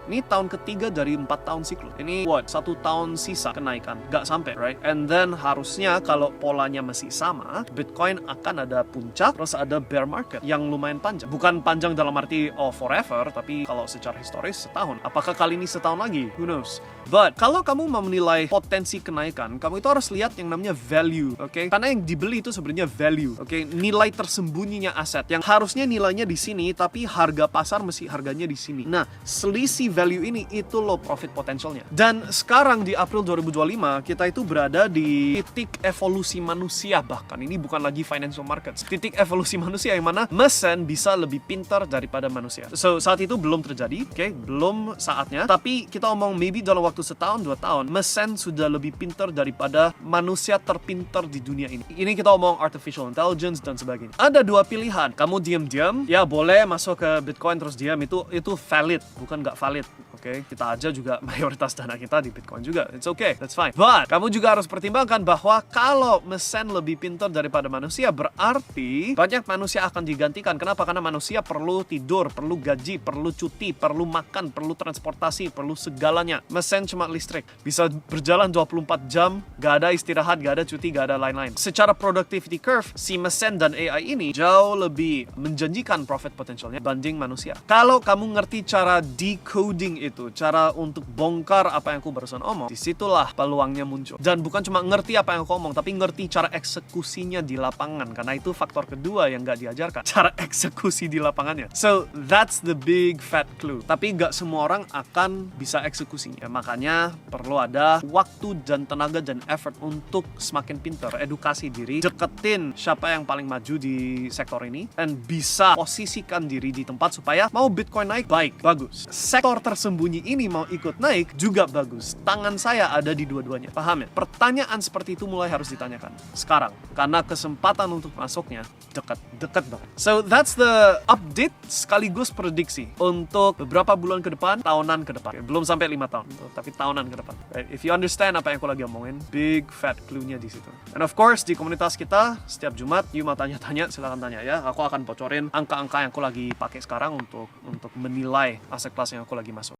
Ini tahun ketiga dari 4 tahun siklus. Ini 1 tahun sisa kenaikan. Gak sampai, right? And then harusnya kalau polanya masih sama, Bitcoin akan ada puncak, terus ada bear market yang lumayan panjang. Bukan panjang dalam arti forever, tapi kalau secara historis setahun. Apakah kali ini setahun lagi? Who knows? But kalau kamu mau menilai potensi kenaikan, kamu itu harus lihat yang namanya value, oke? Karena yang dibeli itu sebenarnya value, oke? Nilai tersembunyinya aset yang harusnya nilainya di sini, tapi harga pasar mesti harganya di sini. Nah, selisih value ini itu low profit potentialnya. Dan sekarang di April 2025 kita itu berada di titik evolusi manusia, bahkan ini bukan lagi financial markets. Titik evolusi manusia yang mana mesin bisa lebih pintar daripada manusia. So saat itu belum terjadi, oke? Belum saatnya. Tapi kita omong maybe dalam waktu setahun 2 tahun, mesin sudah lebih pintar daripada manusia terpintar di dunia ini. Ini kita omong artificial intelligence dan sebagainya. Ada 2 pilihan. Kamu diam-diam, ya boleh masuk ke Bitcoin terus diam, itu valid, bukan nggak valid. Oke, kita aja juga mayoritas dana kita di Bitcoin juga. It's okay, that's fine. But kamu juga harus pertimbangkan bahwa kalau mesin lebih pintar daripada manusia, berarti banyak manusia akan digantikan. Kenapa? Karena manusia perlu tidur, perlu gaji, perlu cuti, perlu makan, perlu transportasi, perlu segalanya. Mesin cuma listrik, bisa berjalan 24 jam, gak ada istirahat, gak ada cuti, gak ada lain-lain. Secara productivity curve, si mesin dan AI ini jauh lebih menjanjikan profit potentialnya banding manusia. Kalau kamu ngerti cara decoding itu, cara untuk bongkar apa yang aku barusan omong, disitulah peluangnya muncul. Dan bukan cuma ngerti apa yang aku omong, tapi ngerti cara eksekusinya di lapangan, karena itu faktor kedua yang gak diajarkan, cara eksekusi di lapangannya. So that's the big fat clue. Tapi gak semua orang akan bisa eksekusinya, makanya perlu ada waktu dan tenaga dan effort untuk semakin pintar, edukasi diri, deketin siapa yang paling maju di sektor ini, dan bisa posisikan diri di tempat supaya mau Bitcoin naik, baik, bagus. Sektor tersembunyi ini mau ikut naik juga bagus. Tangan saya ada di dua-duanya. Paham ya? Pertanyaan seperti itu mulai harus ditanyakan sekarang, karena kesempatan untuk masuknya dekat banget. So that's the update sekaligus prediksi untuk beberapa bulan ke depan, tahunan ke depan. Belum sampai 5 tahun, tapi tahunan ke depan. Right? If you understand apa yang aku lagi omongin, big fat clue-nya di situ. And of course di komunitas kita setiap Jumat, you mau tanya-tanya silakan tanya ya. Aku akan bocorin angka-angka yang aku lagi pakai sekarang untuk menilai aset kelas yang aku lagi masuk.